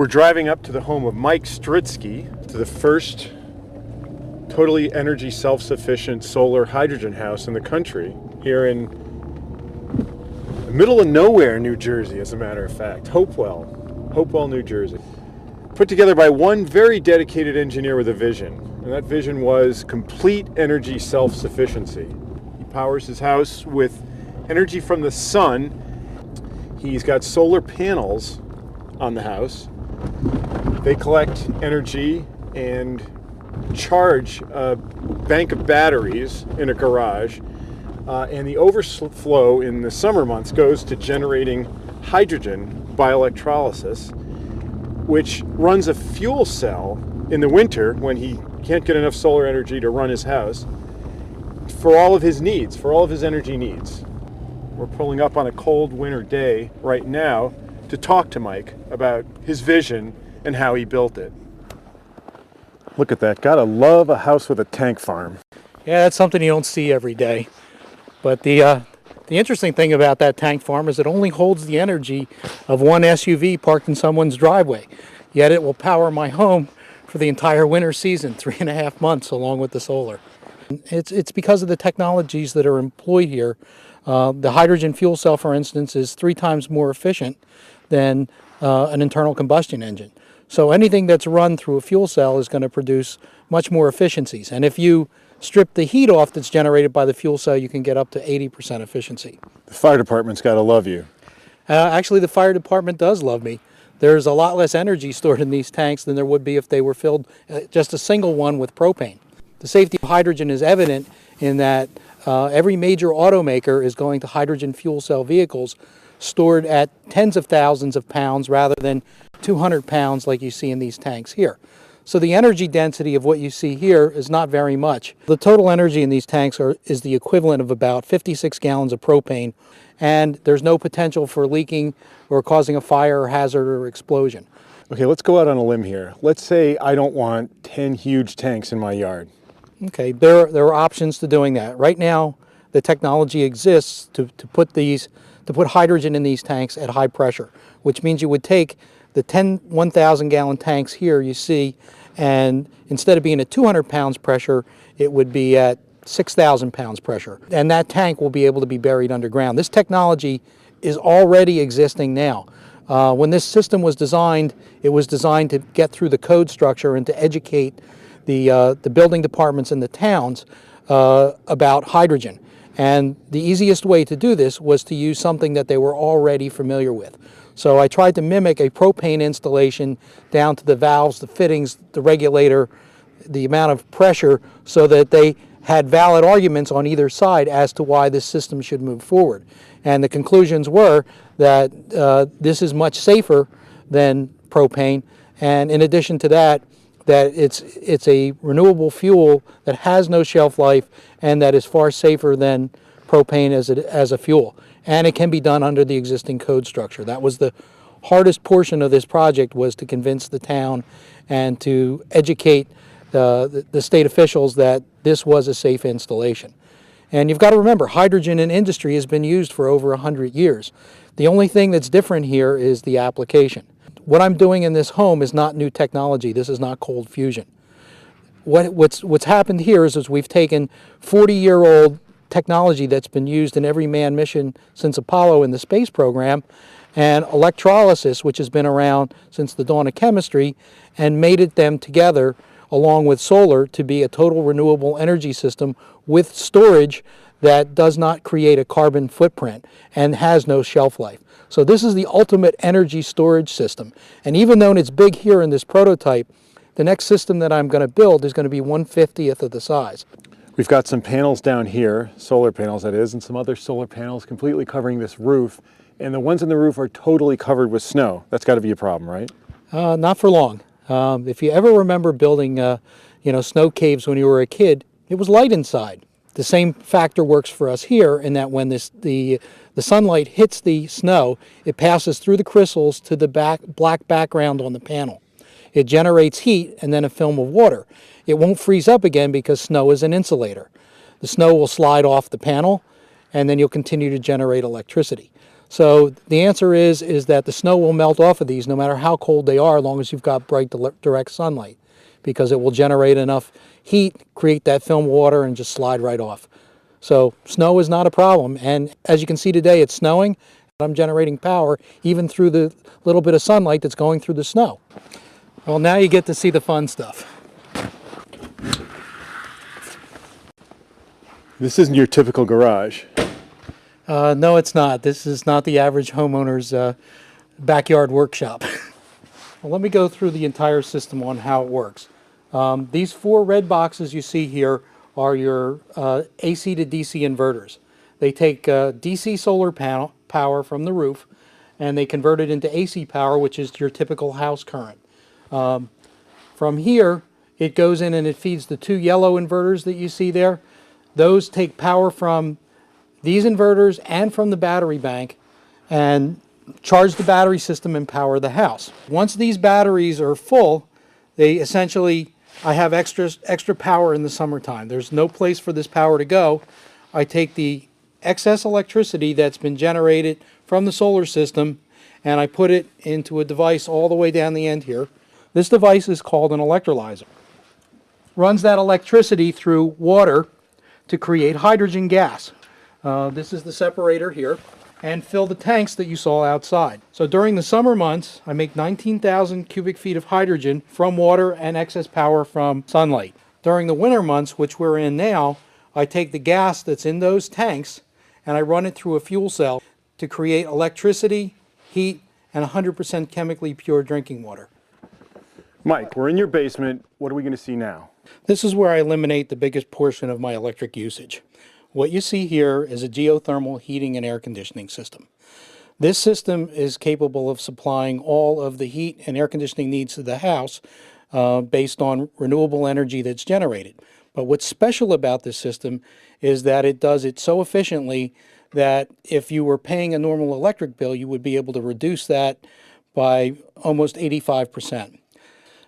We're driving up to the home of Mike Stritsky, to the first totally energy self-sufficient solar hydrogen house in the country, here in the middle of nowhere, New Jersey, as a matter of fact. Hopewell, New Jersey. Put together by one very dedicated engineer with a vision, and that vision was complete energy self-sufficiency. He powers his house with energy from the sun. He's got solar panels on the house. They collect energy and charge a bank of batteries in a garage, and the overflow in the summer months goes to generating hydrogen by electrolysis, which runs a fuel cell in the winter when he can't get enough solar energy to run his house for all of his needs, for all of his energy needs. We're pulling up on a cold winter day right now to talk to Mike about his vision and how he built it. Look at that. Gotta love a house with a tank farm. Yeah, that's something you don't see every day. But the interesting thing about that tank farm is it only holds the energy of one SUV parked in someone's driveway. Yet it will power my home for the entire winter season, 3.5 months, along with the solar. It's because of the technologies that are employed here. The hydrogen fuel cell, for instance, is 3 times more efficient than an internal combustion engine. So anything that's run through a fuel cell is going to produce much more efficiencies. And if you strip the heat off that's generated by the fuel cell, you can get up to 80% efficiency. The fire department's got to love you. Actually, the fire department does love me. There's a lot less energy stored in these tanks than there would be if they were filled just a single one with propane. The safety of hydrogen is evident in that every major automaker is going to hydrogen fuel cell vehicles stored at tens of thousands of pounds rather than 200 pounds like you see in these tanks here. So the energy density of what you see here is not very much. The total energy in these tanks is the equivalent of about 56 gallons of propane, and there's no potential for leaking or causing a fire or hazard or explosion. Okay, let's go out on a limb here. Let's say I don't want 10 huge tanks in my yard. Okay, there are options to doing that. Right now, the technology exists to put hydrogen in these tanks at high pressure, which means you would take the 10 1,000 gallon tanks here you see, and instead of being at 200 pounds pressure, it would be at 6,000 pounds pressure. And that tank will be able to be buried underground. This technology is already existing now. When this system was designed, it was designed to get through the code structure and to educate the building departments in the towns about hydrogen. And the easiest way to do this was to use something that they were already familiar with. So I tried to mimic a propane installation down to the valves, the fittings, the regulator, the amount of pressure, so that they had valid arguments on either side as to why this system should move forward. And the conclusions were that this is much safer than propane, and in addition to that, that it's a renewable fuel that has no shelf life and that is far safer than propane as a fuel. And it can be done under the existing code structure. That was the hardest portion of this project, was to convince the town and to educate the state officials that this was a safe installation. And you've got to remember, hydrogen in industry has been used for over 100 years. The only thing that's different here is the application. What I'm doing in this home is not new technology. This is not cold fusion. What's happened here is we've taken 40-year-old technology that's been used in every manned mission since Apollo in the space program, and electrolysis, which has been around since the dawn of chemistry, and mated them together along with solar to be a total renewable energy system with storage that does not create a carbon footprint and has no shelf life. So this is the ultimate energy storage system. And even though it's big here in this prototype, the next system that I'm going to build is going to be 1/50th of the size. We've got some panels down here, solar panels that is, and some other solar panels completely covering this roof. And the ones on the roof are totally covered with snow. That's got to be a problem, right? Not for long. If you ever remember building snow caves when you were a kid, it was light inside. The same factor works for us here in that when the sunlight hits the snow, it passes through the crystals to the black background on the panel. It generates heat and then a film of water. It won't freeze up again because snow is an insulator. The snow will slide off the panel, and then you'll continue to generate electricity. So the answer is that the snow will melt off of these no matter how cold they are, as long as you've got bright direct sunlight, because it will generate enough heat, create that film water, and just slide right off. So snow is not a problem, and as you can see today, it's snowing. I'm generating power even through the little bit of sunlight that's going through the snow. Well, now you get to see the fun stuff. This isn't your typical garage. No, it's not. This is not the average homeowner's backyard workshop. Well, let me go through the entire system on how it works. These 4 red boxes you see here are your AC to DC inverters. They take DC solar panel power from the roof and they convert it into AC power, which is your typical house current. From here, it goes in and it feeds the 2 yellow inverters that you see there. Those take power from these inverters and from the battery bank and charge the battery system and power the house. Once these batteries are full, they essentially, I have extra power in the summertime. There's no place for this power to go. I take the excess electricity that's been generated from the solar system and I put it into a device all the way down the end here. This device is called an electrolyzer. Runs that electricity through water to create hydrogen gas. This is the separator here, and fill the tanks that you saw outside. So during the summer months, I make 19,000 cubic feet of hydrogen from water and excess power from sunlight. During the winter months, which we're in now, I take the gas that's in those tanks and I run it through a fuel cell to create electricity, heat, and 100% chemically pure drinking water. Mike, we're in your basement. What are we going to see now? This is where I eliminate the biggest portion of my electric usage. What you see here is a geothermal heating and air conditioning system. This system is capable of supplying all of the heat and air conditioning needs of the house based on renewable energy that's generated. But what's special about this system is that it does it so efficiently that if you were paying a normal electric bill, you would be able to reduce that by almost 85%.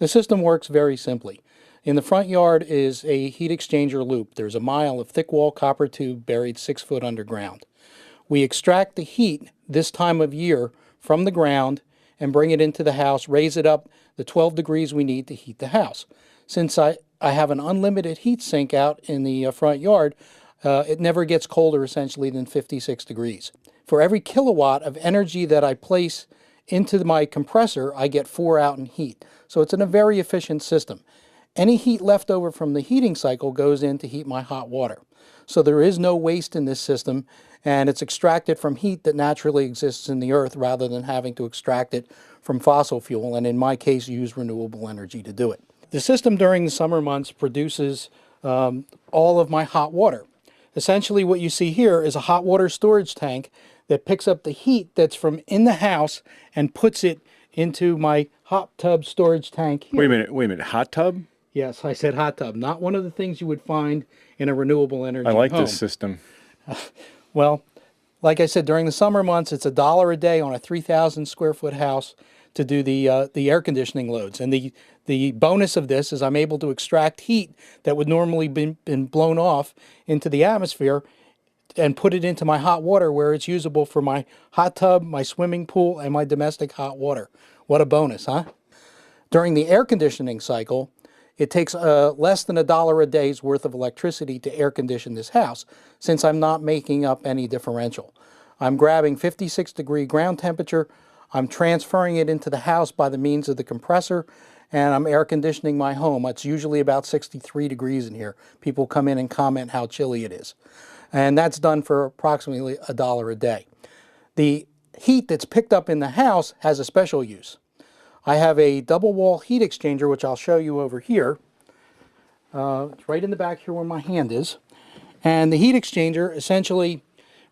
The system works very simply. In the front yard is a heat exchanger loop. There's a mile of thick wall copper tube buried 6 foot underground. We extract the heat this time of year from the ground and bring it into the house, raise it up the 12 degrees we need to heat the house. Since I have an unlimited heat sink out in the front yard, it never gets colder essentially than 56 degrees. For every kilowatt of energy that I place into my compressor, I get 4 out in heat. So it's a very efficient system. Any heat left over from the heating cycle goes in to heat my hot water. So there is no waste in this system, and it's extracted from heat that naturally exists in the earth rather than having to extract it from fossil fuel, and in my case use renewable energy to do it. The system during the summer months produces all of my hot water. Essentially what you see here is a hot water storage tank that picks up the heat that's from in the house and puts it into my hot tub storage tank here. Wait a minute, hot tub? Yes, I said hot tub. Not one of the things you would find in a renewable energy home. I like this system. Well, like I said, during the summer months, it's $1 a day on a 3,000 square foot house to do the air conditioning loads. And the bonus of this is I'm able to extract heat that would normally been blown off into the atmosphere and put it into my hot water where it's usable for my hot tub, my swimming pool, and my domestic hot water. What a bonus, huh? During the air conditioning cycle, it takes less than $1 a day's worth of electricity to air condition this house, since I'm not making up any differential. I'm grabbing 56 degree ground temperature, I'm transferring it into the house by the means of the compressor, and I'm air conditioning my home. It's usually about 63 degrees in here. People come in and comment how chilly it is. And that's done for approximately $1 a day. The heat that's picked up in the house has a special use. I have a double wall heat exchanger, which I'll show you over here. It's right in the back here where my hand is. And the heat exchanger essentially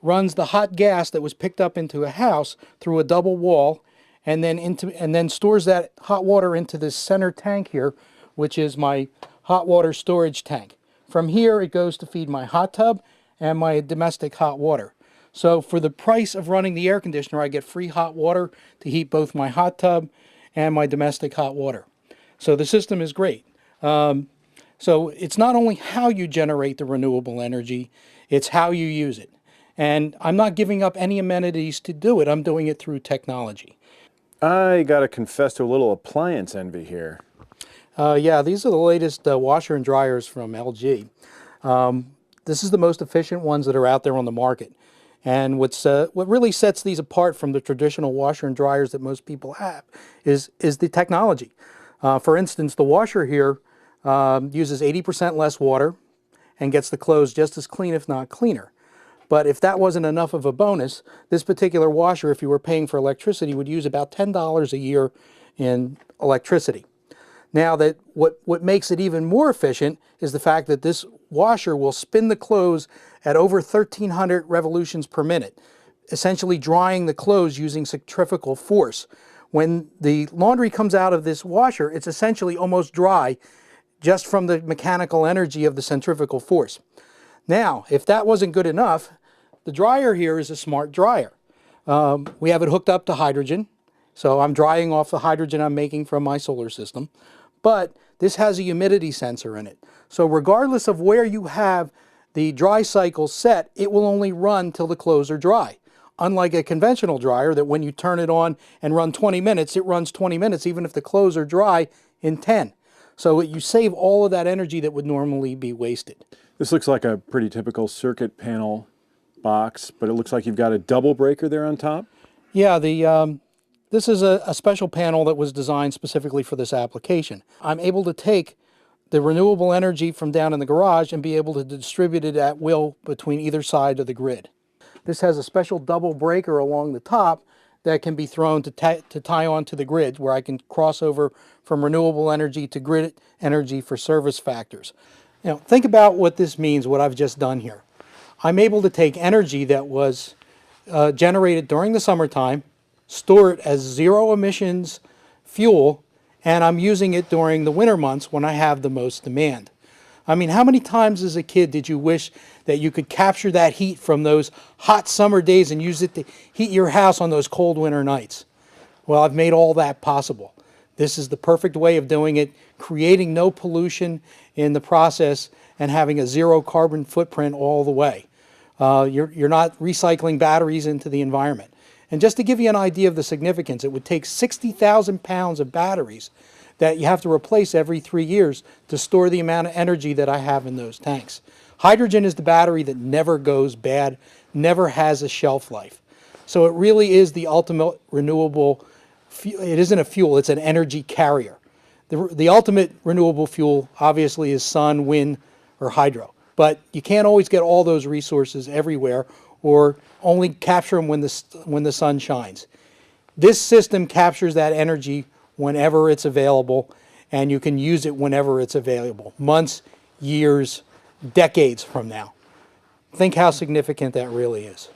runs the hot gas that was picked up into a house through a double wall and then stores that hot water into this center tank here, which is my hot water storage tank. From here it goes to feed my hot tub and my domestic hot water. So for the price of running the air conditioner, I get free hot water to heat both my hot tub and my domestic hot water. So the system is great. So it's not only how you generate the renewable energy, it's how you use it. And I'm not giving up any amenities to do it. I'm doing it through technology. I gotta confess to a little appliance envy here. Yeah, these are the latest washer and dryers from LG. This is the most efficient ones that are out there on the market. And what really sets these apart from the traditional washer and dryers that most people have is the technology. For instance, the washer here uses 80% less water and gets the clothes just as clean, if not cleaner. But if that wasn't enough of a bonus, this particular washer, if you were paying for electricity, would use about $10 a year in electricity. Now, that what makes it even more efficient is the fact that this washer will spin the clothes at over 1,300 revolutions per minute, essentially drying the clothes using centrifugal force. When the laundry comes out of this washer, it's essentially almost dry just from the mechanical energy of the centrifugal force. Now, if that wasn't good enough, the dryer here is a smart dryer. We have it hooked up to hydrogen, so I'm drying off the hydrogen I'm making from my solar system. But this has a humidity sensor in it. So regardless of where you have the dry cycle set, it will only run till the clothes are dry. Unlike a conventional dryer that when you turn it on and run 20 minutes, it runs 20 minutes even if the clothes are dry in 10. So you save all of that energy that would normally be wasted. This looks like a pretty typical circuit panel box, but it looks like you've got a double breaker there on top. Yeah, this is a special panel that was designed specifically for this application. I'm able to take the renewable energy from down in the garage and be able to distribute it at will between either side of the grid. This has a special double breaker along the top that can be thrown to tie onto the grid, where I can cross over from renewable energy to grid energy for service factors. Now, think about what this means, what I've just done here. I'm able to take energy that was generated during the summertime, store it as zero emissions fuel, and I'm using it during the winter months when I have the most demand. I mean, how many times as a kid did you wish that you could capture that heat from those hot summer days and use it to heat your house on those cold winter nights? Well, I've made all that possible. This is the perfect way of doing it, creating no pollution in the process and having a zero carbon footprint all the way. You're not recycling batteries into the environment. And just to give you an idea of the significance, it would take 60,000 pounds of batteries that you have to replace every 3 years to store the amount of energy that I have in those tanks. Hydrogen is the battery that never goes bad, never has a shelf life. So it really is the ultimate renewable fuel. It isn't a fuel, it's an energy carrier. The ultimate renewable fuel obviously is sun, wind, or hydro. But you can't always get all those resources everywhere, or only capture them when the sun shines. This system captures that energy whenever it's available, and you can use it whenever it's available, months, years, decades from now. Think how significant that really is.